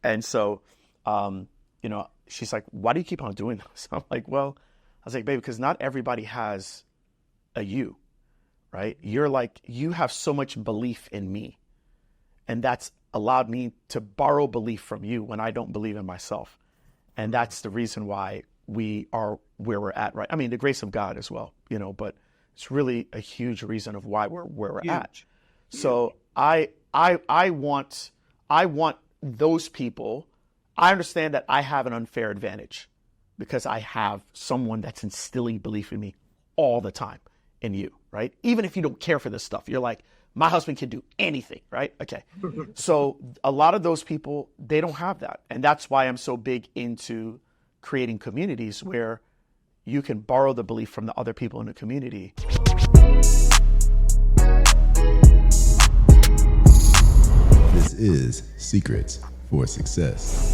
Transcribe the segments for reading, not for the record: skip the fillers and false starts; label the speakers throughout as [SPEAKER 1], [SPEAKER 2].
[SPEAKER 1] And so, she's like, why do you keep on doing this? I'm like, well, I was like, baby, because not everybody has a you, right? You're like, you have so much belief in me. And that's allowed me to borrow belief from you when I don't believe in myself. And that's the reason why we are where we're at, right? I mean, the grace of God as well, but it's really a huge reason of why we're where we're at. So I want those people. I understand that I have an unfair advantage because I have someone that's instilling belief in me all the time in you, right? Even if you don't care for this stuff, you're like, my husband can do anything, right? Okay. So a lot of those people, they don't have that. And that's why I'm so big into creating communities where you can borrow the belief from the other people in the community.
[SPEAKER 2] This is Secrets for Success.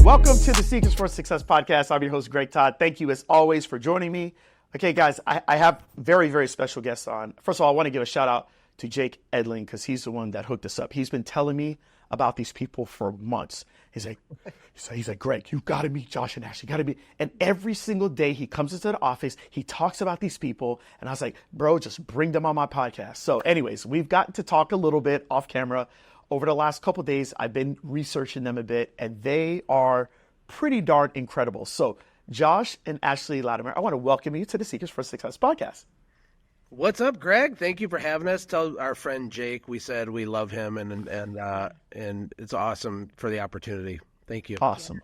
[SPEAKER 1] Welcome to the Secrets for Success podcast. I'm your host, Greg Todd. Thank you as always for joining me. Okay, guys, I have very, very special guests on. First of all, I want to give a shout out to Jake Edling because he's the one that hooked us up. He's been telling me about these people for months. He's like, Greg, you got to meet Josh and Ashlee. Got to meet. And every single day he comes into the office, he talks about these people. And I was like, bro, just bring them on my podcast. So anyways, we've gotten to talk a little bit off camera. Over the last couple of days, I've been researching them a bit, and they are pretty darn incredible. So Josh and Ashlee Latimer, I want to welcome you to the Secrets for Success podcast.
[SPEAKER 3] What's up, Greg? Thank you for having us. Tell our friend Jake we said we love him, and it's awesome for the opportunity. Thank you.
[SPEAKER 1] Awesome.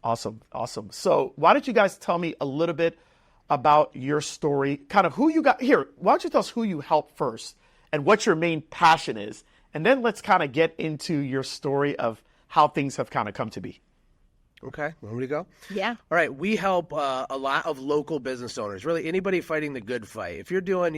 [SPEAKER 1] So why don't you guys tell me a little bit about your story, kind of who you got here. Why don't you tell us who you helped first and what your main passion is, and then let's kind of get into your story of how things have kind of come to be.
[SPEAKER 3] Okay, want me to go?
[SPEAKER 4] Yeah.
[SPEAKER 3] All right, we help a lot of local business owners, really anybody fighting the good fight. If you're doing,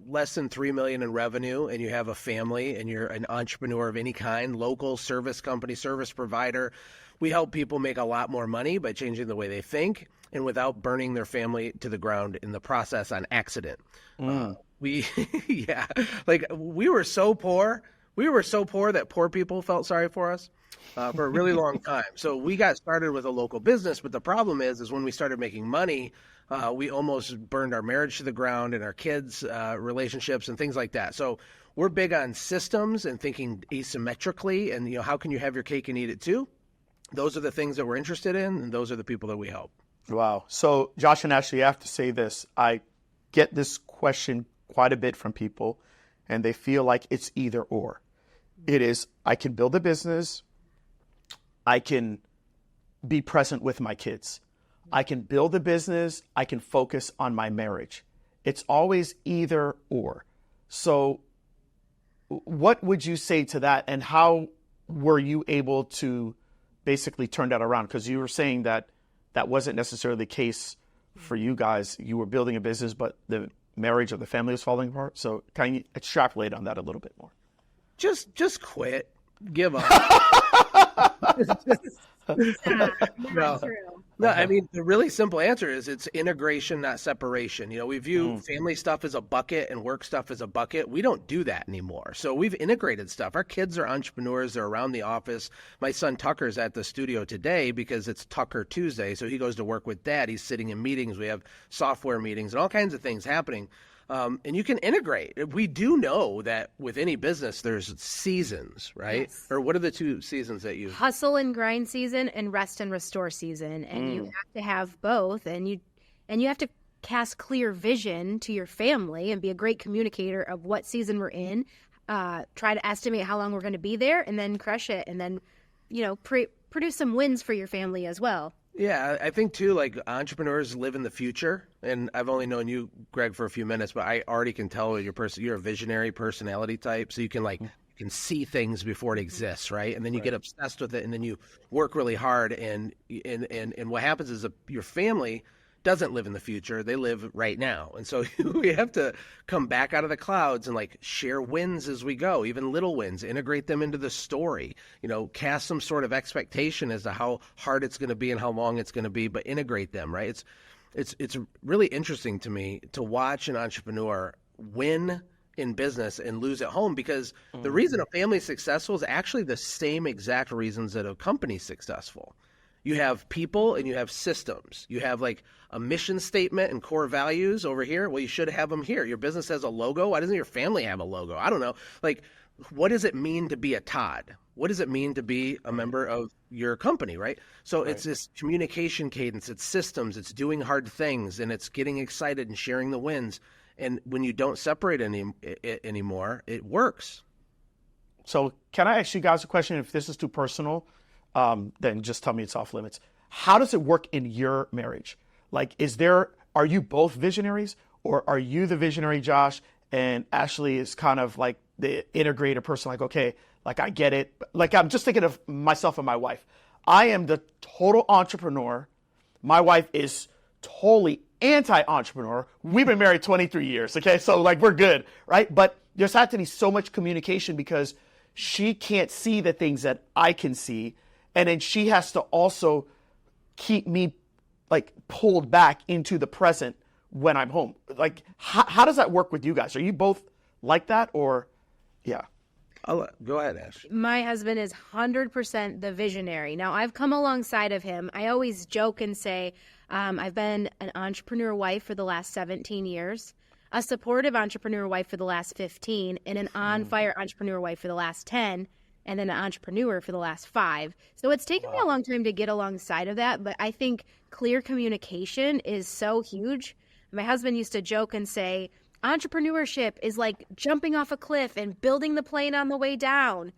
[SPEAKER 3] less than $3 million in revenue and you have a family and you're an entrepreneur of any kind, local service company, service provider, we help people make a lot more money by changing the way they think and without burning their family to the ground in the process on accident. We were so poor. We were so poor that poor people felt sorry for us. For a really long time. So we got started with a local business, but the problem is when we started making money, we almost burned our marriage to the ground and our kids' relationships and things like that. So we're big on systems and thinking asymmetrically and, how can you have your cake and eat it too? Those are the things that we're interested in, and those are the people that we help.
[SPEAKER 1] Wow. So Josh and Ashlee, I have to say this. I get this question quite a bit from people, and they feel like it's either or. It is, I can build a business, I can be present with my kids. I can build a business. I can focus on my marriage. It's always either or. So what would you say to that? And how were you able to basically turn that around? Because you were saying that that wasn't necessarily the case for you guys. You were building a business, but the marriage or the family was falling apart. So can you extrapolate on that a little bit more?
[SPEAKER 3] Just quit. Give up. No, I mean, the really simple answer is it's integration, not separation. We view family stuff as a bucket and work stuff as a bucket. We don't do that anymore. So we've integrated stuff. Our kids are entrepreneurs. They're around the office. My son Tucker's at the studio today because it's Tucker Tuesday. So he goes to work with dad. He's sitting in meetings. We have software meetings and all kinds of things happening. And you can integrate. We do know that with any business, there's seasons, right? Yes. Or what are the two seasons that you...
[SPEAKER 4] Hustle and grind season and rest and restore season. And you have to have both. And you have to cast clear vision to your family and be a great communicator of what season we're in. Try to estimate how long we're going to be there and then crush it. And then, produce some wins for your family as well.
[SPEAKER 3] Yeah, I think too, like entrepreneurs live in the future, and I've only known you, Greg, for a few minutes, but I already can tell you're a visionary personality type, so you can you can see things before it exists, right? And then you get obsessed with it, and then you work really hard, and what happens is your family doesn't live in the future. They live right now. And so we have to come back out of the clouds and share wins as we go, even little wins, integrate them into the story, cast some sort of expectation as to how hard it's going to be and how long it's going to be, but integrate them, right? It's really interesting to me to watch an entrepreneur win in business and lose at home, because the reason a family is successful is actually the same exact reasons that a company's successful. You have people and you have systems. You have like a mission statement and core values over here. Well, you should have them here. Your business has a logo. Why doesn't your family have a logo? I don't know. Like, what does it mean to be a Todd? What does it mean to be a member of your company, right? So it's this communication cadence, it's systems, it's doing hard things, and it's getting excited and sharing the wins. And when you don't separate anymore, it works.
[SPEAKER 1] So can I ask you guys a question? If this is too personal, then just tell me it's off limits. How does it work in your marriage? Like, are you both visionaries, or are you the visionary, Josh, and Ashlee is kind of like the integrated person, like, okay, like I get it. Like, I'm just thinking of myself and my wife. I am the total entrepreneur. My wife is totally anti-entrepreneur. We've been married 23 years. Okay. So like, we're good. Right. But there's had to be so much communication because she can't see the things that I can see. And then she has to also keep me like pulled back into the present when I'm home. Like, how does that work with you guys? Are you both like that, or yeah?
[SPEAKER 3] Go ahead, Ash.
[SPEAKER 4] My husband is 100% the visionary. Now, I've come alongside of him. I always joke and say I've been an entrepreneur wife for the last 17 years, a supportive entrepreneur wife for the last 15, and an on-fire entrepreneur wife for the last 10, and then an entrepreneur for the last 5. So it's taken me a long time to get alongside of that, but I think clear communication is so huge. My husband used to joke and say, entrepreneurship is like jumping off a cliff and building the plane on the way down,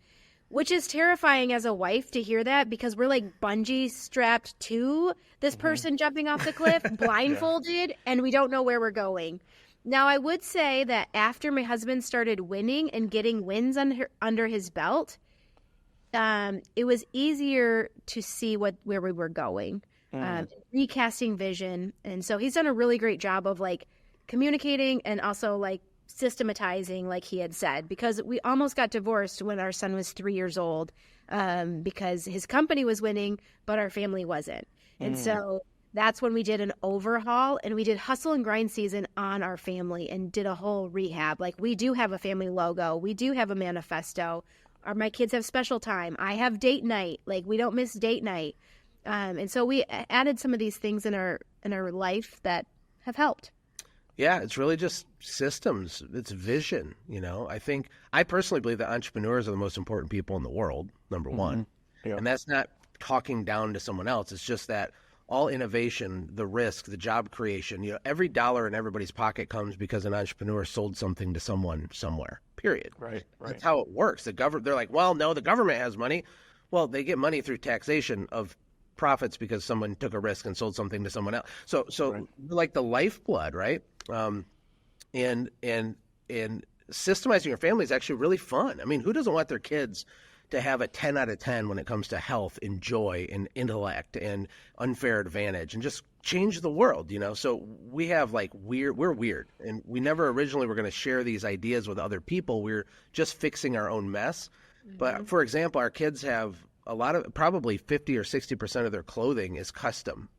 [SPEAKER 4] which is terrifying as a wife to hear that, because we're like bungee strapped to this person jumping off the cliff, blindfolded, and we don't know where we're going. Now, I would say that after my husband started winning and getting wins under his belt, it was easier to see where we were going, recasting vision. And so he's done a really great job of like communicating and also like systematizing, like he had said, because we almost got divorced when our son was 3 years old, because his company was winning, but our family wasn't. And so that's when we did an overhaul, and we did hustle and grind season on our family and did a whole rehab. Like, we do have a family logo. We do have a manifesto. My kids have special time. I have date night. Like, we don't miss date night. And so we added some of these things in our life that have helped.
[SPEAKER 3] Yeah, it's really just systems. It's vision. I personally believe that entrepreneurs are the most important people in the world, number one. Yeah. And that's not talking down to someone else. It's just that all innovation, the risk, the job creation, every dollar in everybody's pocket comes because an entrepreneur sold something to someone somewhere, period.
[SPEAKER 1] Right.
[SPEAKER 3] That's how it works. They're like, well, no, the government has money. Well, they get money through taxation of profits because someone took a risk and sold something to someone else. So like the lifeblood, right? And systemizing your family is actually really fun. I mean, who doesn't want their kids to have a 10 out of 10 when it comes to health and joy and intellect and unfair advantage and just change the world, So we have we're weird, and we never originally were going to share these ideas with other people. We're just fixing our own mess. But for example, our kids have probably 50 or 60% of their clothing is custom,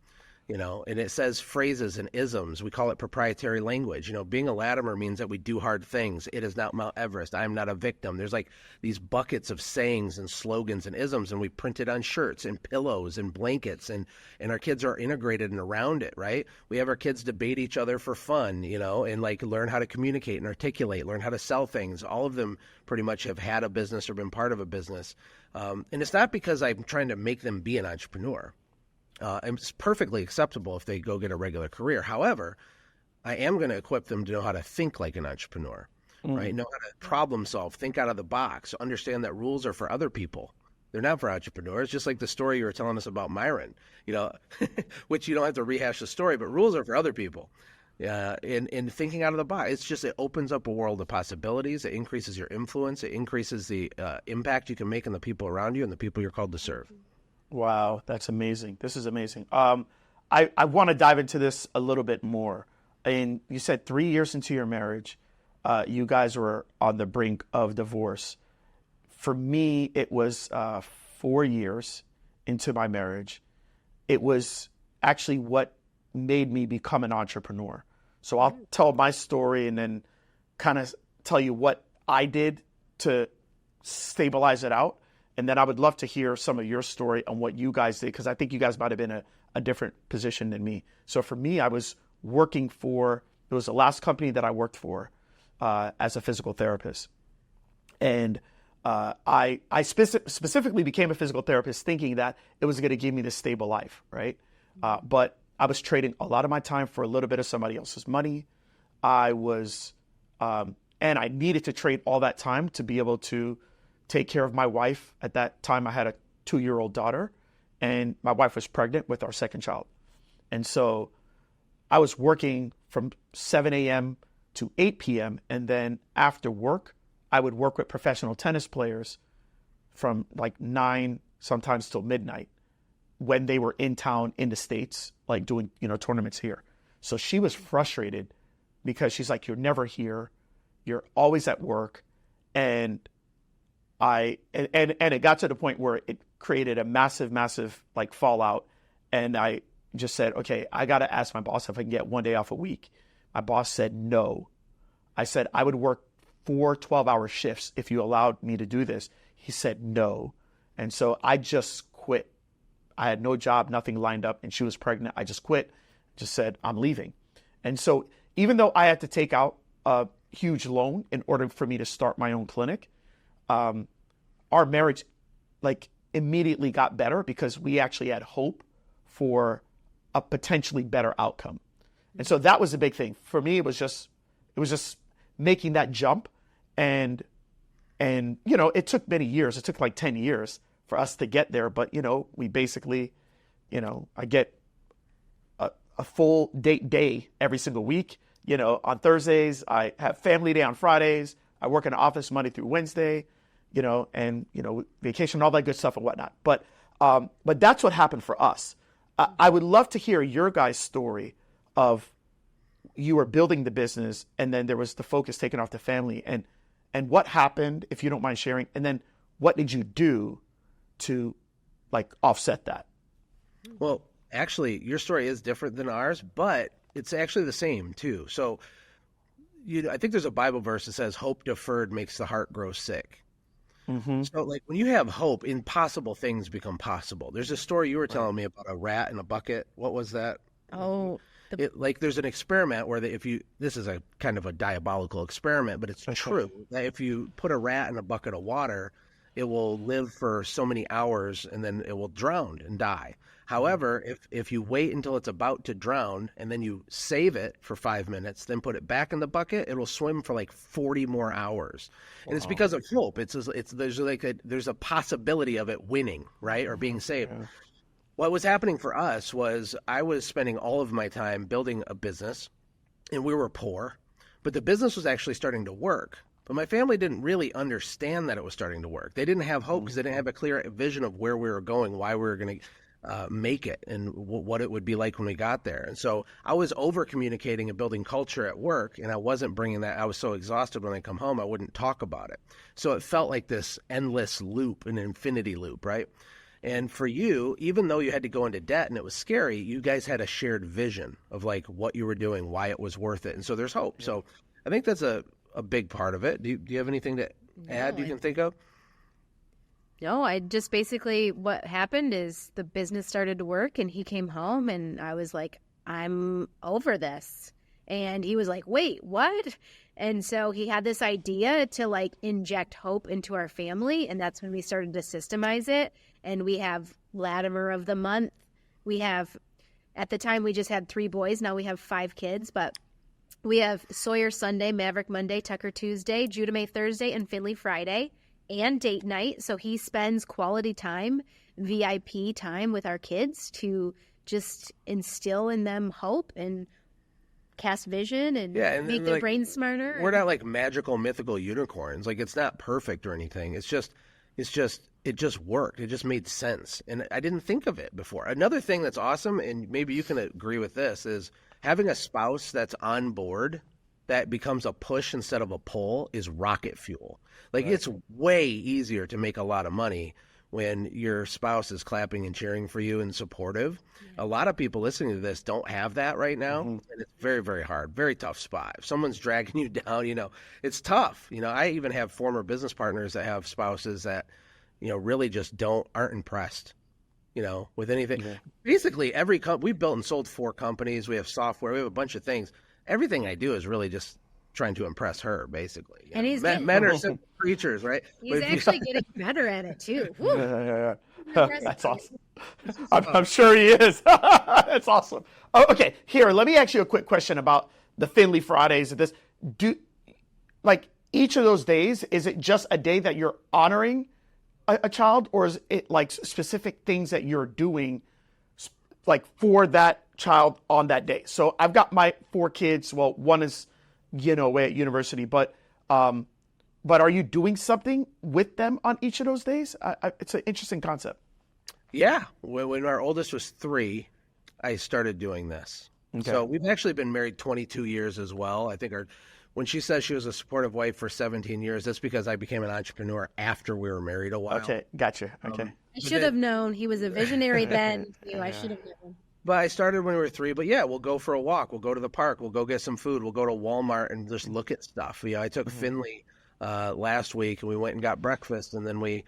[SPEAKER 3] and it says phrases and isms. We call it proprietary language. Being a Latimer means that we do hard things. It is not Mount Everest. I am not a victim. There's like these buckets of sayings and slogans and isms, and we print it on shirts and pillows and blankets, and our kids are integrated and around it, right? We have our kids debate each other for fun, and like learn how to communicate and articulate, learn how to sell things. All of them pretty much have had a business or been part of a business. And it's not because I'm trying to make them be an entrepreneur. And it's perfectly acceptable if they go get a regular career. However, I am going to equip them to know how to think like an entrepreneur, right? Know how to problem solve, think out of the box, understand that rules are for other people. They're not for entrepreneurs, just like the story you were telling us about Myron, which you don't have to rehash the story, but rules are for other people. In thinking out of the box, it opens up a world of possibilities. It increases your influence. It increases the impact you can make on the people around you and the people you're called to serve.
[SPEAKER 1] Wow, that's amazing. This is amazing. I want to dive into this a little bit more. And you said 3 years into your marriage, you guys were on the brink of divorce. For me, it was 4 years into my marriage. It was actually what made me become an entrepreneur. So I'll tell my story and then kind of tell you what I did to stabilize it out. And then I would love to hear some of your story on what you guys did, because I think you guys might have been a different position than me. So for me, I was working for, it was the last company that I worked for as a physical therapist. And I specifically became a physical therapist thinking that it was going to give me this stable life, right? But I was trading a lot of my time for a little bit of somebody else's money. I was, and I needed to trade all that time to be able to take care of my wife. At that time, I had a 2-year-old daughter, and my wife was pregnant with our second child. And so I was working from 7 a.m. to 8 p.m. And then after work, I would work with professional tennis players from like 9, sometimes till midnight, when they were in town in the States, like doing, tournaments here. So she was frustrated because she's like, you're never here. You're always at work. And it got to the point where it created a massive like fallout. And I just said, okay, I got to ask my boss if I can get 1 day off a week. My boss said no. I said I would work 4 12-hour shifts if you allowed me to do this. He said no. And so I just quit. I had no job, nothing lined up, and she was pregnant. I just quit, just said, I'm leaving. And so even though I had to take out a huge loan in order for me to start my own clinic, our marriage like immediately got better because we actually had hope for a potentially better outcome. And so that was a big thing. For me, it was just making that jump. And it took many years. It took like 10 years for us to get there. But, we basically, I get a full date day every single week. On Thursdays, I have family day on Fridays. I work in the office Monday through Wednesday, and, vacation, all that good stuff and whatnot. But that's what happened for us. I would love to hear your guys' story of you were building the business and then there was the focus taken off the family and what happened, if you don't mind sharing, and then what did you do to like offset that?
[SPEAKER 3] Well, actually, your story is different than ours, but it's actually the same too. So I think there's a Bible verse that says hope deferred makes the heart grow sick. Mm-hmm. So like when you have hope, impossible things become possible. There's a story you were telling me about a rat in a bucket. What was that?
[SPEAKER 4] Oh,
[SPEAKER 3] there's an experiment where this is a kind of a diabolical experiment, but it's true that if you put a rat in a bucket of water, it will live for so many hours and then it will drown and die. However, if you wait until it's about to drown and then you save it for 5 minutes, then put it back in the bucket, it will swim for like 40 more hours. And it's because of hope. There's a possibility of it winning, right, or being saved. Yeah. What was happening for us was I was spending all of my time building a business, and we were poor, but the business was actually starting to work. But my family didn't really understand that it was starting to work. They didn't have hope because they didn't have a clear vision of where we were going, why we were going to make it, and what it would be like when we got there. And so I was over-communicating and building culture at work, and I wasn't bringing that. I was so exhausted when I come home, I wouldn't talk about it. So it felt like this endless loop, an infinity loop, right? And for you, even though you had to go into debt and it was scary, you guys had a shared vision of like what you were doing, why it was worth it. And so there's hope. Yeah. So I think that's a big part of it. Do you have anything to add you can think of?
[SPEAKER 4] No, I just basically what happened is the business started to work and he came home and I was like, I'm over this. And he was like, wait, what? And so he had this idea to like inject hope into our family. And that's when we started to systemize it. And we have Latimer of the month. We have, at the time we just had 3 boys. Now we have 5 kids, but we have Sawyer Sunday, Maverick Monday, Tucker Tuesday, Judah May Thursday, and Finley Friday, and date night. So he spends quality time, VIP time with our kids to just instill in them hope and cast vision and make their brains smarter.
[SPEAKER 3] We're not like magical, mythical unicorns. Like it's not perfect or anything. It just worked. It just made sense. And I didn't think of it before. Another thing that's awesome, and maybe you can agree with this, is having a spouse that's on board that becomes a push instead of a pull is rocket fuel. Like It's way easier to make a lot of money when your spouse is clapping and cheering for you and supportive. A lot of people listening to this don't have that right now, and it's very, very hard, very tough spot. If someone's dragging you down, it's tough. I even have former business partners that have spouses that, really just aren't impressed, with anything. Yeah. Basically, we've built and sold 4 companies. We have software. We have a bunch of things. Everything I do is really just trying to impress her, basically.
[SPEAKER 4] And he's
[SPEAKER 3] men are simple creatures, right?
[SPEAKER 4] He's actually getting better at it too.
[SPEAKER 1] Yeah. That's awesome. I'm sure he is. That's awesome. Oh, okay, here, let me ask you a quick question about the Finley Fridays. This, each of those days, is it just a day that you're honoring a child, or is it like specific things that you're doing, like for that child on that day? So I've got my 4 kids. Well, one is away at university, but are you doing something with them on each of those days? It's an interesting concept.
[SPEAKER 3] Yeah. When our oldest was 3, I started doing this. Okay. So we've actually been married 22 years as well. I think when she says she was a supportive wife for 17 years, that's because I became an entrepreneur after we were married a while.
[SPEAKER 1] Okay, gotcha. Okay.
[SPEAKER 4] I should have known. He was a visionary then. I should have known.
[SPEAKER 3] But I started when we were 3. But yeah, we'll go for a walk. We'll go to the park. We'll go get some food. We'll go to Walmart and just look at stuff. I took Finley last week, and we went and got breakfast, and then we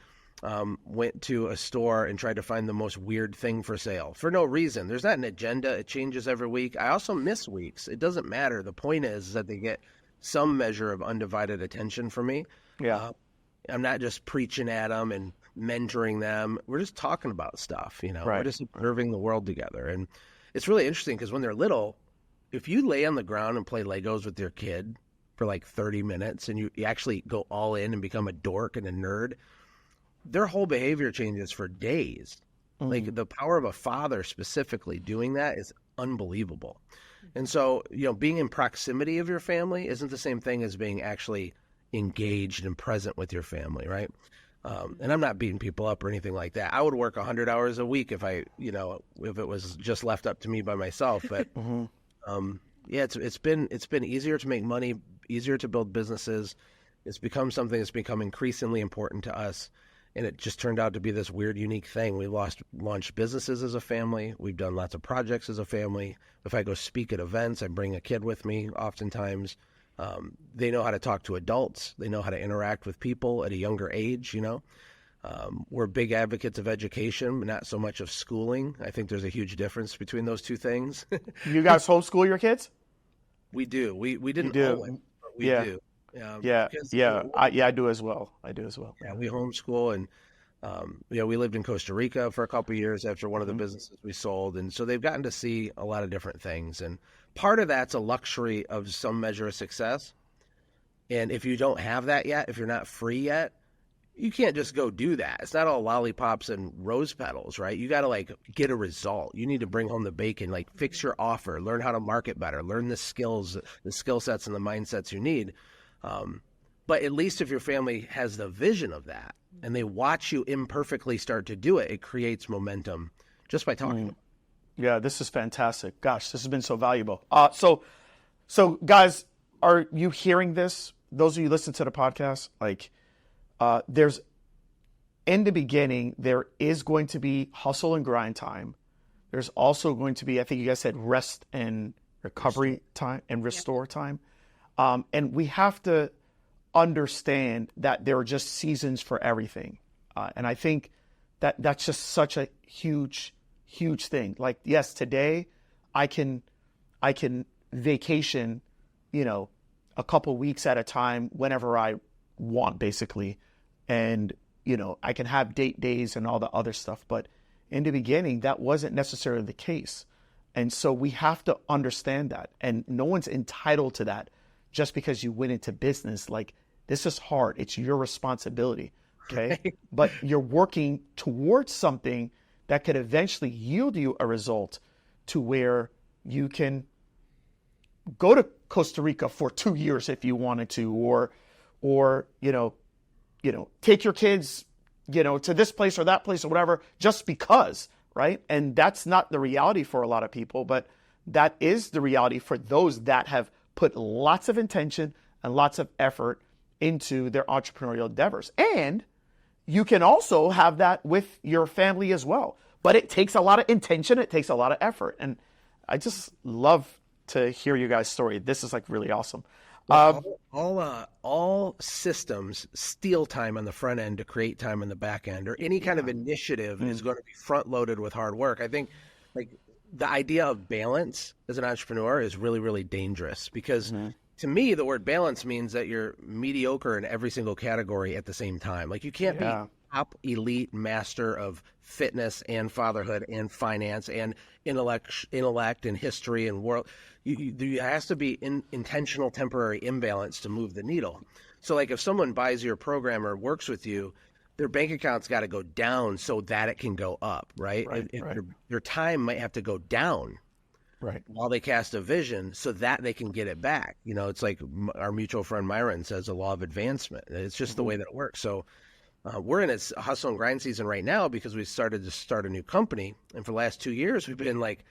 [SPEAKER 3] went to a store and tried to find the most weird thing for sale for no reason. There's not an agenda. It changes every week. I also miss weeks. It doesn't matter. The point is that they get some measure of undivided attention from me.
[SPEAKER 1] Yeah.
[SPEAKER 3] I'm not just preaching at them and mentoring them. We're just talking about stuff,
[SPEAKER 1] Right.
[SPEAKER 3] We're just observing the world together. And it's really interesting because when they're little, if you lay on the ground and play Legos with your kid for like 30 minutes and you actually go all in and become a dork and a nerd, their whole behavior changes for days. Like the power of a father specifically doing that is unbelievable. And so, being in proximity of your family isn't the same thing as being actually engaged and present with your family, right? And I'm not beating people up or anything like that. I would work 100 hours a week if if it was just left up to me by myself. But yeah, it's been easier to make money, easier to build businesses. It's become something that's become increasingly important to us. And it just turned out to be this weird, unique thing. We launched businesses as a family. We've done lots of projects as a family. If I go speak at events, I bring a kid with me oftentimes. They know how to talk to adults. They know how to interact with people at a younger age, We're big advocates of education, not so much of schooling. I think there's a huge difference between those two things.
[SPEAKER 1] You guys homeschool your kids?
[SPEAKER 3] We do. We didn't always, but we do.
[SPEAKER 1] I do as well.
[SPEAKER 3] Yeah, we homeschool, and we lived in Costa Rica for a couple of years after one of the businesses we sold, and so they've gotten to see a lot of different things. And part of that's a luxury of some measure of success. And if you don't have that yet, if you're not free yet, you can't just go do that. It's not all lollipops and rose petals, right? You got to get a result. You need to bring home the bacon, fix your offer, learn how to market better, learn the skills, the skill sets and the mindsets you need. But at least if your family has the vision of that and they watch you imperfectly start to do it, it creates momentum just by talking.
[SPEAKER 1] Yeah, this is fantastic. Gosh, this has been so valuable. So guys, are you hearing this? Those of you who listen to the podcast, there's in the beginning, there is going to be hustle and grind time. There's also going to be, I think you guys said, rest and recovery time and restore time. And we have to understand that there are just seasons for everything. And I think that that's just such a huge thing. Yes, today I can vacation, a couple weeks at a time whenever I want, basically. And, I can have date days and all the other stuff. But in the beginning, that wasn't necessarily the case. And so we have to understand that. And no one's entitled to that just because you went into business. This is hard. It's your responsibility. Okay. But you're working towards something that could eventually yield you a result to where you can go to Costa Rica for 2 years if you wanted to, or take your kids, to this place or that place or whatever, just because, right? And that's not the reality for a lot of people, but that is the reality for those that have put lots of intention and lots of effort into their entrepreneurial endeavors. And you can also have that with your family as well. But it takes a lot of intention. It takes a lot of effort. And I just love to hear you guys' story. This is like really awesome.
[SPEAKER 3] All systems steal time on the front end to create time on the back end, or any kind of initiative is going to be front loaded with hard work. I think like the idea of balance as an entrepreneur is really, really dangerous because to me, the word balance means that you're mediocre in every single category at the same time. Like you can't be top elite master of fitness and fatherhood and finance and intellect and history and world. There has to be intentional temporary imbalance to move the needle. So like if someone buys your program or works with you, their bank account's got to go down so that it can go up, right? Their time might have to go down while they cast a vision so that they can get it back. You know, it's like our mutual friend Myron says, the law of advancement. It's just the way that it works. So we're in a hustle and grind season right now because we started to start a new company. And for the last 2 years, we've been like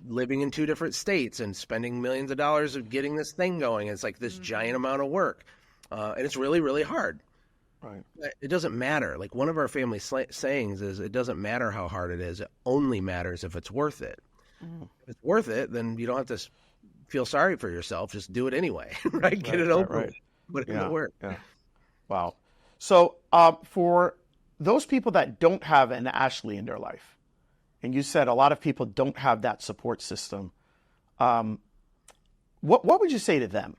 [SPEAKER 3] living in 2 different states and spending millions of dollars of getting this thing going. It's like this giant amount of work. And it's really, really hard.
[SPEAKER 1] Right.
[SPEAKER 3] It doesn't matter. Like one of our family sayings is it doesn't matter how hard it is. It only matters if it's worth it. If it's worth it, then you don't have to feel sorry for yourself. Just do it anyway, right? Get it over with. Put it in the work.
[SPEAKER 1] Yeah. Wow. So for those people that don't have an Ashlee in their life, and you said a lot of people don't have that support system, what would you say to them?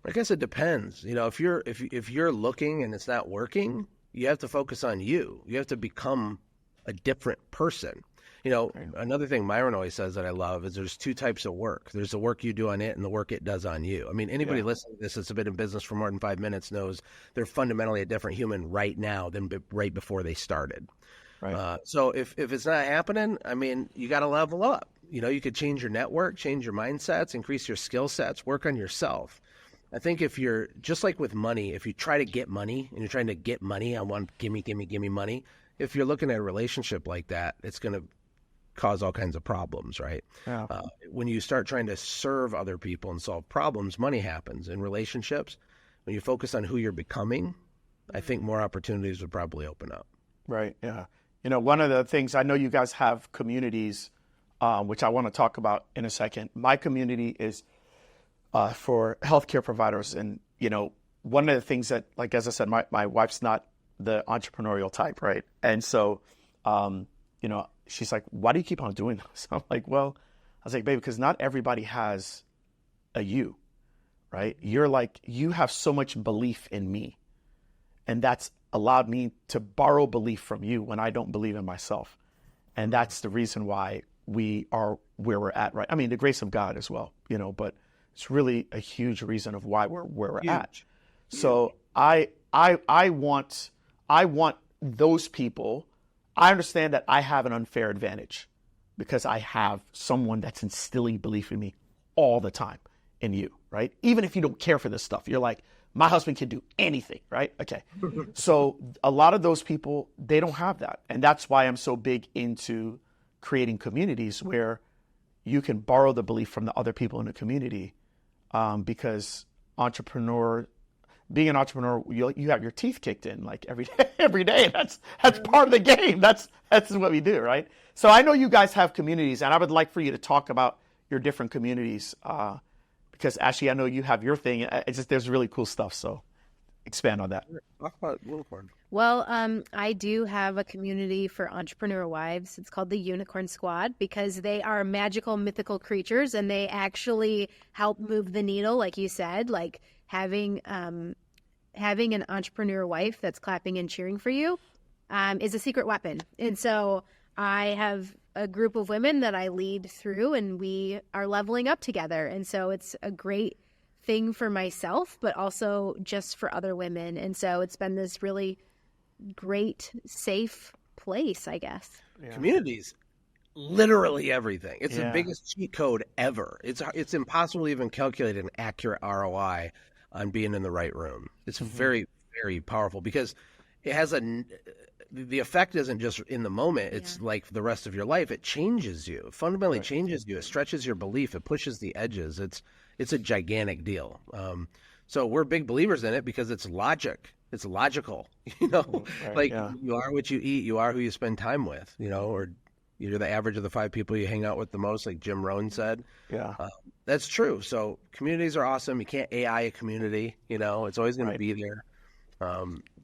[SPEAKER 3] I guess it depends. You know, if you're looking and it's not working, you have to focus on you. You have to become a different person. You know, another thing Myron always says that I love is there's 2 types of work. There's the work you do on it and the work it does on you. I mean, anybody listening to this that's been in business for more than 5 minutes knows they're fundamentally a different human right now than right before they started. Right. So if it's not happening, I mean, you got to level up. You know, you could change your network, change your mindsets, increase your skill sets, work on yourself. I think if you're just like with money, if you try to get money and you're trying to get money, I want gimme money. If you're looking at a relationship like that, it's going to cause all kinds of problems, right? Yeah. When you start trying to serve other people and solve problems, money happens. In relationships, when you focus on who you're becoming, I think more opportunities would probably open up.
[SPEAKER 1] Right. Yeah. You know, one of the things, I know you guys have communities, which I want to talk about in a second. My community is for healthcare providers. And, you know, one of the things that, like, as I said, my wife's not the entrepreneurial type, right? And so, you know, she's like, why do you keep on doing this? I'm like, well, I was like, baby, because not everybody has a you, right? You're like, you have so much belief in me. And that's allowed me to borrow belief from you when I don't believe in myself. And that's the reason why we are where we're at, right? I mean, the grace of God as well, you know, but it's really a huge reason of why we're where we're at. So I want those people. I understand that I have an unfair advantage because I have someone that's instilling belief in me all the time in you, right? Even if you don't care for this stuff, you're like, my husband can do anything, right? Okay. So a lot of those people, they don't have that. And that's why I'm so big into creating communities where you can borrow the belief from the other people in the community, because being an entrepreneur, you have your teeth kicked in like every day. That's part of the game. That's what we do, right? So I know you guys have communities, and I would like for you to talk about your different communities, because Ashlee, I know you have your thing. It's just, there's really cool stuff. So expand on that.
[SPEAKER 3] Talk about Unicorn.
[SPEAKER 4] Well, I do have a community for entrepreneur wives. It's called the Unicorn Squad because they are magical, mythical creatures, and they actually help move the needle, like you said, like having an entrepreneur wife that's clapping and cheering for you is a secret weapon. And so I have a group of women that I lead through, and we are leveling up together. And so it's a great thing for myself, but also just for other women. And so it's been this really great, safe place, I guess.
[SPEAKER 3] Yeah. Communities, literally everything. It's the biggest cheat code ever. It's impossible to even calculate an accurate ROI on being in the right room. It's very, very powerful because it has the effect isn't just in the moment. It's like the rest of your life. It changes you. It fundamentally changes you. It stretches your belief. It pushes the edges. It's a gigantic deal. So we're big believers in it because it's logic. It's logical, you know,
[SPEAKER 1] Right,
[SPEAKER 3] like
[SPEAKER 1] yeah.
[SPEAKER 3] you are what you eat, you are who you spend time with, you know, or you're the average of the 5 people you hang out with the most, like Jim Rohn said.
[SPEAKER 1] Yeah.
[SPEAKER 3] That's true. So communities are awesome. You can't AI a community, you know, it's always going to
[SPEAKER 1] Right.
[SPEAKER 3] be there.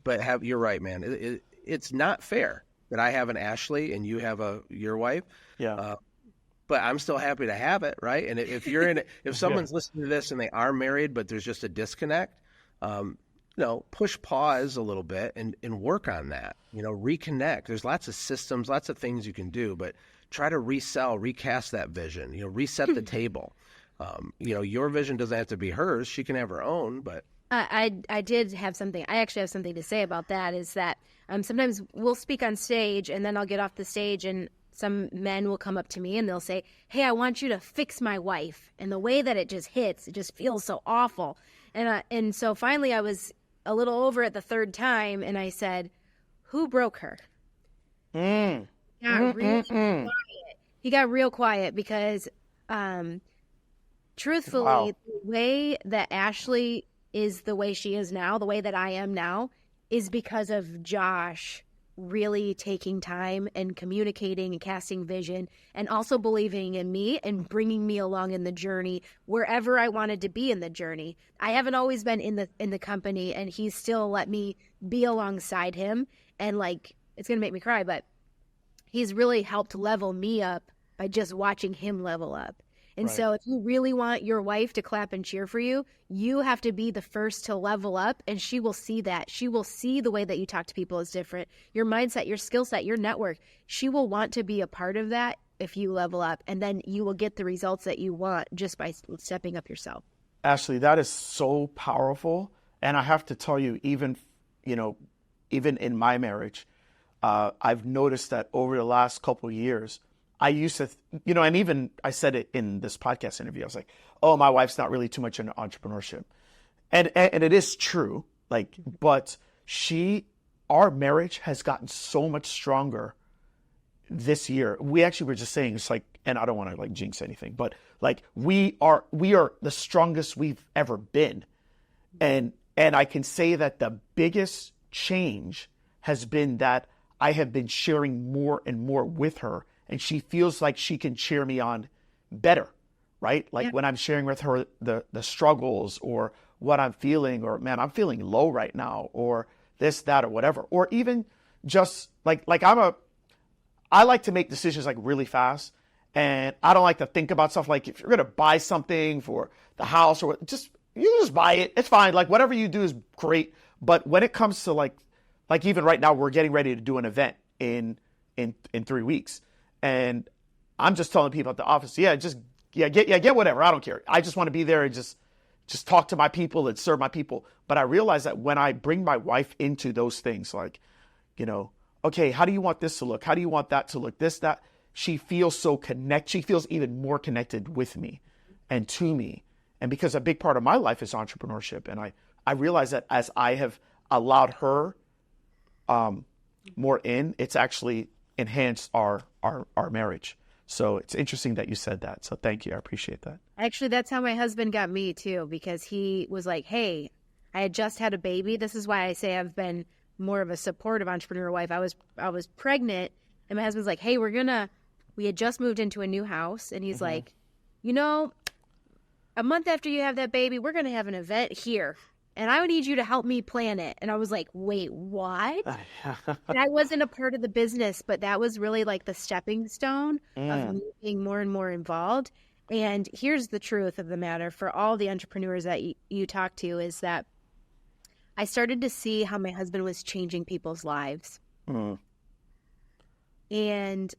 [SPEAKER 3] But you're right, man. It's not fair that I have an Ashley and you have your wife.
[SPEAKER 1] Yeah.
[SPEAKER 3] But I'm still happy to have it, right? And if you're in it, if someone's listening to this and they are married, but there's just a disconnect, push pause a little bit and work on that. Reconnect. There's lots of systems, lots of things you can do, but try to recast that vision. Reset the table. Your vision doesn't have to be hers. She can have her own, but.
[SPEAKER 4] I did have something. I actually have something to say about that. Is that sometimes we'll speak on stage, and then I'll get off the stage, and some men will come up to me and they'll say, "Hey, I want you to fix my wife." And the way that it just hits, it just feels so awful. And so finally, I was a little over it the third time, and I said, "Who broke her?" Got really quiet. He got real quiet because, truthfully,
[SPEAKER 1] Wow.
[SPEAKER 4] the way that Ashley is the way she is now, the way that I am now, is because of Josh really taking time and communicating and casting vision and also believing in me and bringing me along in the journey wherever I wanted to be in the journey. I haven't always been in the company, and he's still let me be alongside him. And it's going to make me cry, but he's really helped level me up by just watching him level up. And
[SPEAKER 1] Right.
[SPEAKER 4] so if you really want your wife to clap and cheer for you, you have to be the first to level up, and she will see that. She will see the way that you talk to people is different. Your mindset, your skill set, your network. She will want to be a part of that if you level up, and then you will get the results that you want just by stepping up yourself.
[SPEAKER 1] Ashley, that is so powerful. And I have to tell you, even in my marriage, I've noticed that over the last couple of years, I used to, and even I said it in this podcast interview. I was like, "Oh, my wife's not really too much into entrepreneurship," and it is true. But our marriage has gotten so much stronger this year. We actually were just saying it's and I don't want to jinx anything, but we are the strongest we've ever been, and I can say that the biggest change has been that I have been sharing more and more with her. And she feels like she can cheer me on better, right? When I'm sharing with her the struggles or what I'm feeling, or man, I'm feeling low right now, or this, that, or whatever. Or even just I like to make decisions really fast. And I don't like to think about stuff if you're going to buy something for the house or you just buy it. It's fine. Whatever you do is great. But when it comes to even right now, we're getting ready to do an event in 3 weeks. And I'm just telling people at the office, get whatever. I don't care. I just want to be there and just talk to my people and serve my people. But I realize that when I bring my wife into those things, okay, how do you want this to look? How do you want that to look? This, that. She feels so connected. She feels even more connected with me and to me. And because a big part of my life is entrepreneurship. And I realize that as I have allowed her more in, it's actually enhanced our marriage. So it's interesting that you said that. So thank you. I appreciate that.
[SPEAKER 4] Actually, that's how my husband got me too, because he was like, "Hey, I had just had a baby." This is why I say I've been more of a supportive entrepreneur wife. I was pregnant, and my husband's like, "Hey, we had just moved into a new house," and he's like, "A month after you have that baby, we're going to have an event here. And I would need you to help me plan it." And I was like, "Wait, what?" And I wasn't a part of the business, but that was really the stepping stone of me being more and more involved. And here's the truth of the matter for all the entrepreneurs that you talk to is that I started to see how my husband was changing people's lives. And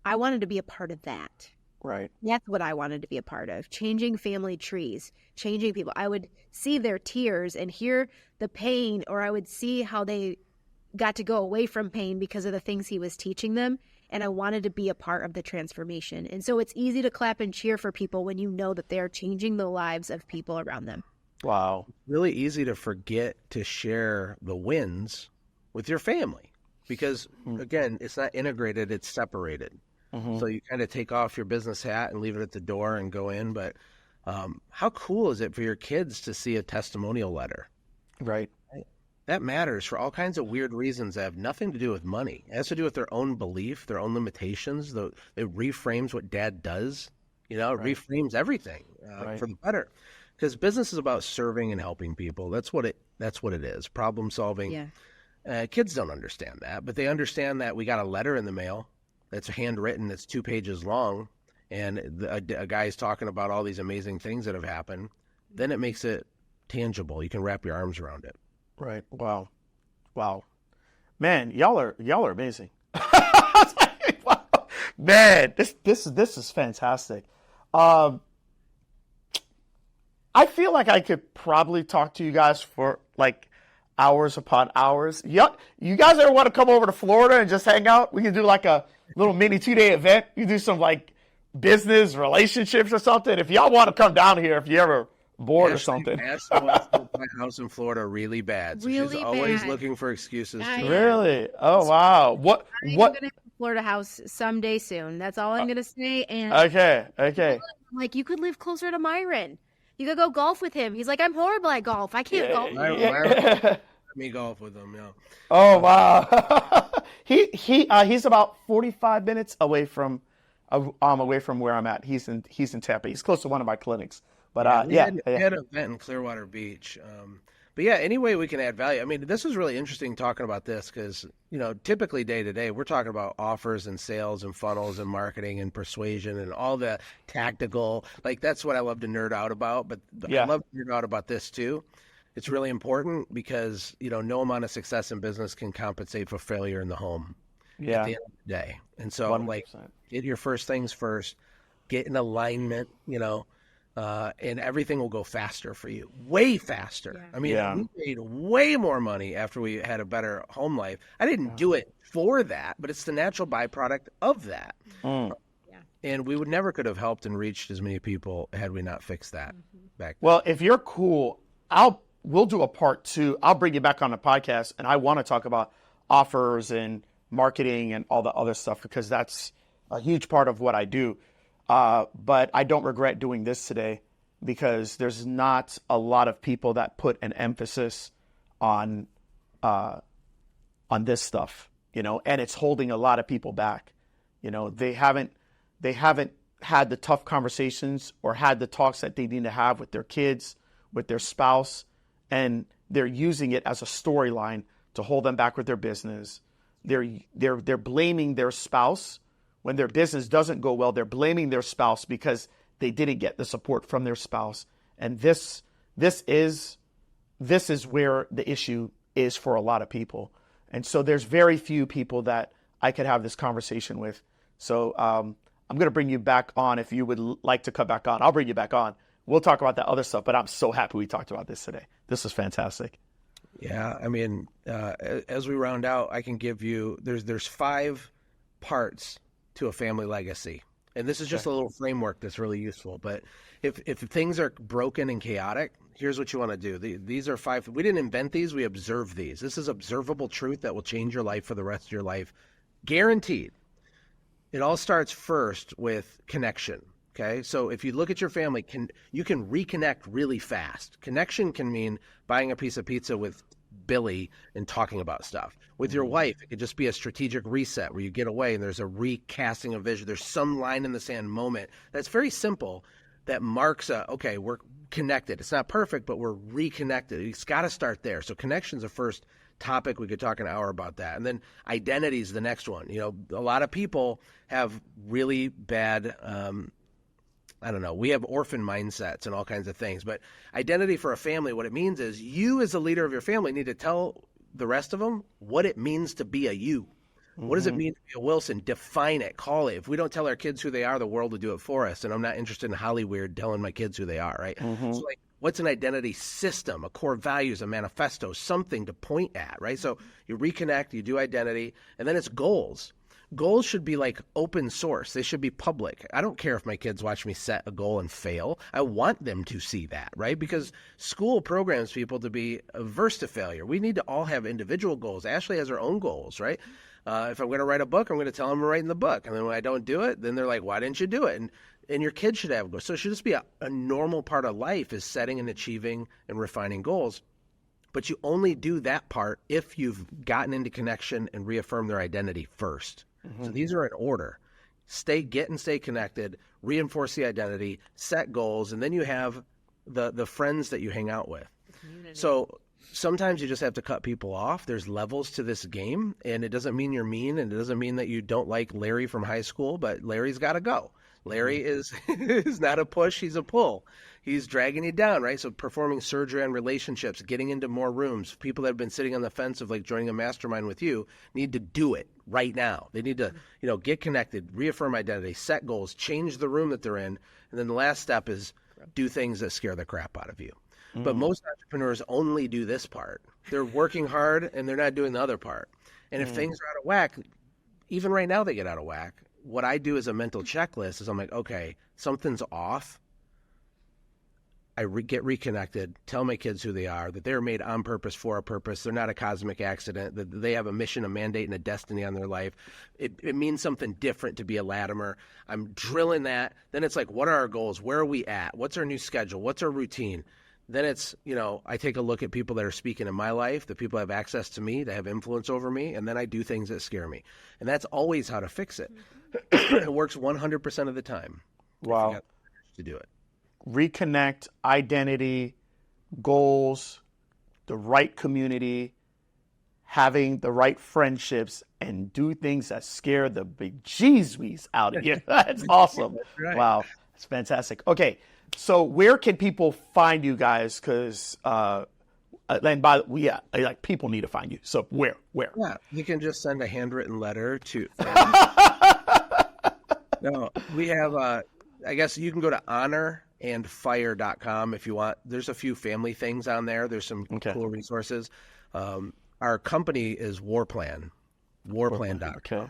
[SPEAKER 4] I wanted to be a part of that.
[SPEAKER 1] Right.
[SPEAKER 4] That's what I wanted to be a part of, changing family trees, changing people. I would see their tears and hear the pain, or I would see how they got to go away from pain because of the things he was teaching them. And I wanted to be a part of the transformation. And so it's easy to clap and cheer for people when you know that they're changing the lives of people around them.
[SPEAKER 1] Wow.
[SPEAKER 3] Really easy to forget to share the wins with your family because, again, it's not integrated, it's separated. So you kind of take off your business hat and leave it at the door and go in. But how cool is it for your kids to see a testimonial letter?
[SPEAKER 1] Right.
[SPEAKER 3] that matters for all kinds of weird reasons that have nothing to do with money. It has to do with their own belief, their own limitations. It reframes what dad does. It reframes everything for the better. Because business is about serving and helping people. That's what it is. Problem solving. Yeah. Kids don't understand that, but they understand that we got a letter in the mail that's handwritten, that's 2 pages long, and a guy's talking about all these amazing things that have happened. Then it makes it tangible. You can wrap your arms around it.
[SPEAKER 1] Right. Wow. Man, y'all are amazing. Man, this is fantastic. I feel like I could probably talk to you guys for like hours upon hours. You guys ever want to come over to Florida and just hang out? We can do like a little mini 2-day event. You do some like business relationships or something. If y'all want to come down here, if you ever bored or something.
[SPEAKER 3] Ashley wants to buy a house in Florida really bad. So
[SPEAKER 4] really
[SPEAKER 3] she's always
[SPEAKER 4] bad.
[SPEAKER 3] looking for excuses.
[SPEAKER 1] Really? Oh, wow. What?
[SPEAKER 4] I'm going to have a Florida house someday soon. That's all I'm going to say. And
[SPEAKER 1] Okay.
[SPEAKER 4] like, you could live closer to Myron. You could go golf with him. He's like, I'm horrible at golf. I can't golf.
[SPEAKER 3] Let me golf with him. Yeah.
[SPEAKER 1] Oh, wow. He's about 45 minutes away from where I'm at. He's in Tampa. He's close to one of my clinics. But
[SPEAKER 3] we had an event in Clearwater Beach. But yeah, any way we can add value. I mean, this was really interesting talking about this because, typically day to day, we're talking about offers and sales and funnels and marketing and persuasion and all the tactical, like that's what I love to nerd out about. But I love to nerd out about this too. It's really important because, no amount of success in business can compensate for failure in the home at the end of the day. And so
[SPEAKER 1] 100%.
[SPEAKER 3] Get your first things first, get in alignment, and everything will go faster for you, way faster. Yeah. I mean, we made way more money after we had a better home life. I didn't do it for that, but it's the natural byproduct of that. Yeah. And we never could have helped and reached as many people had we not fixed that back then.
[SPEAKER 1] Well, if you're cool, we'll do a part 2. I'll bring you back on the podcast, and I want to talk about offers and marketing and all the other stuff because that's a huge part of what I do. But I don't regret doing this today because there's not a lot of people that put an emphasis on this stuff, and it's holding a lot of people back. They haven't had the tough conversations or had the talks that they need to have with their kids, with their spouse, and they're using it as a storyline to hold them back with their business. They're blaming their spouse. When their business doesn't go well, they're blaming their spouse because they didn't get the support from their spouse. And this is where the issue is for a lot of people. And so there's very few people that I could have this conversation with. So I'm going to bring you back on if you would like to come back on. I'll bring you back on. We'll talk about that other stuff, but I'm so happy we talked about this today. This is fantastic.
[SPEAKER 3] Yeah, I mean, as we round out, I can give you, there's 5 parts to a family legacy. And this is just a little framework that's really useful. But if things are broken and chaotic, here's what you want to do. These are 5. We didn't invent these. We observe these. This is observable truth that will change your life for the rest of your life. Guaranteed. It all starts first with connection. Okay. So if you look at your family, you can reconnect really fast. Connection can mean buying a piece of pizza with Billy and talking about stuff. With your wife, it could just be a strategic reset where you get away and there's a recasting of vision. There's some line in the sand moment that's very simple that marks okay, we're connected. It's not perfect, but we're reconnected. It's got to start there. So connection's the first topic. We could talk an hour about that. And then identity is the next one. A lot of people have really bad we have orphan mindsets and all kinds of things. But identity for a family, what it means is you as the leader of your family need to tell the rest of them what it means to be a you. What does it mean to be a Wilson? Define it. Call it. If we don't tell our kids who they are, the world will do it for us. And I'm not interested in Hollywood telling my kids who they are, right? So what's an identity system, a core values, a manifesto, something to point at, right? So you reconnect, you do identity, and then it's goals. Goals should be like open source. They should be public. I don't care if my kids watch me set a goal and fail. I want them to see that, right? Because school programs people to be averse to failure. We need to all have individual goals. Ashley has her own goals, right? If I'm going to write a book, I'm going to tell them I'm writing the book. And then when I don't do it, then they're like, why didn't you do it? And your kids should have goals. So it should just be a normal part of life is setting and achieving and refining goals. But you only do that part if you've gotten into connection and reaffirmed their identity first. So these are in order. Get and stay connected, reinforce the identity, set goals, and then you have the friends that you hang out with. So sometimes you just have to cut people off. There's levels to this game, and it doesn't mean you're mean, and it doesn't mean that you don't like Larry from high school, but Larry's got to go. Larry is not a push, he's a pull. He's dragging you down, right? So performing surgery on relationships, getting into more rooms, people that have been sitting on the fence of like joining a mastermind with you need to do it right now. They need to, get connected, reaffirm identity, set goals, change the room that they're in. And then the last step is do things that scare the crap out of you. But most entrepreneurs only do this part. They're working hard and they're not doing the other part. And if things are out of whack, even right now they get out of whack. What I do as a mental checklist is I'm like, okay, something's off. I get reconnected, tell my kids who they are, that they're made on purpose for a purpose. They're not a cosmic accident, that they have a mission, a mandate, and a destiny on their life. It means something different to be a Latimer. I'm drilling that. Then it's like, what are our goals? Where are we at? What's our new schedule? What's our routine? Then it's, I take a look at people that are speaking in my life, the people that have access to me, that have influence over me, and then I do things that scare me. And that's always how to fix it. It works 100% of the time.
[SPEAKER 1] Wow.
[SPEAKER 3] If you got to do it.
[SPEAKER 1] Reconnect, identity, goals, the right community, having the right friendships, and do things that scare the bejesus out of you. That's awesome. That's right. Wow. That's fantastic. Okay. So where can people find you guys? Because, people need to find you. So where?
[SPEAKER 3] Yeah, you can just send a handwritten letter to. No, we have. I guess you can go to honorandfire.com if you want. There's a few family things on there. There's some cool resources. Our company is Warplan. Warplan.com.
[SPEAKER 1] Okay.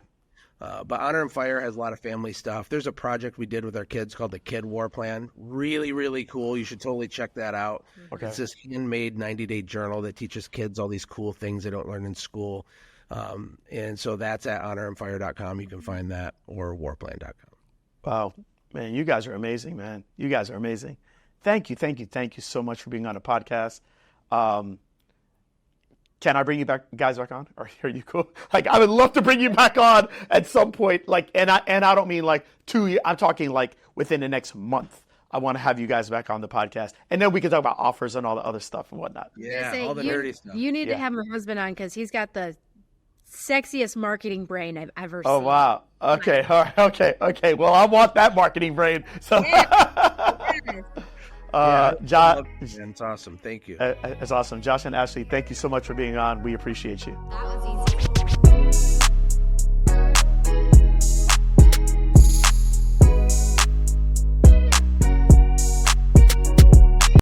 [SPEAKER 3] But Honor and Fire has a lot of family stuff. There's a project we did with our kids called the Kid War Plan. Really, really cool. You should totally check that out. Okay. It's this handmade 90-day journal that teaches kids all these cool things they don't learn in school. And so that's at honorandfire.com. You can find that, or warplan.com.
[SPEAKER 1] Wow. Man, you guys are amazing, man. You guys are amazing. Thank you so much for being on the podcast. Can I bring you guys back on? Or are you cool? Like, I would love to bring you back on at some point. Like, and I don't mean like 2 years. I'm talking like within the next month. I want to have you guys back on the podcast, and then we can talk about offers and all the other stuff and whatnot.
[SPEAKER 3] Yeah, all the nerdy stuff.
[SPEAKER 4] You need to have my husband on because he's got the sexiest marketing brain I've ever seen.
[SPEAKER 1] Oh wow. Okay. All right. Okay. Well, I want that marketing brain. So. Josh,
[SPEAKER 3] it's awesome. Thank you.
[SPEAKER 1] It's awesome. Josh and Ashlee, thank you so much for being on. We appreciate you.
[SPEAKER 4] That was easy.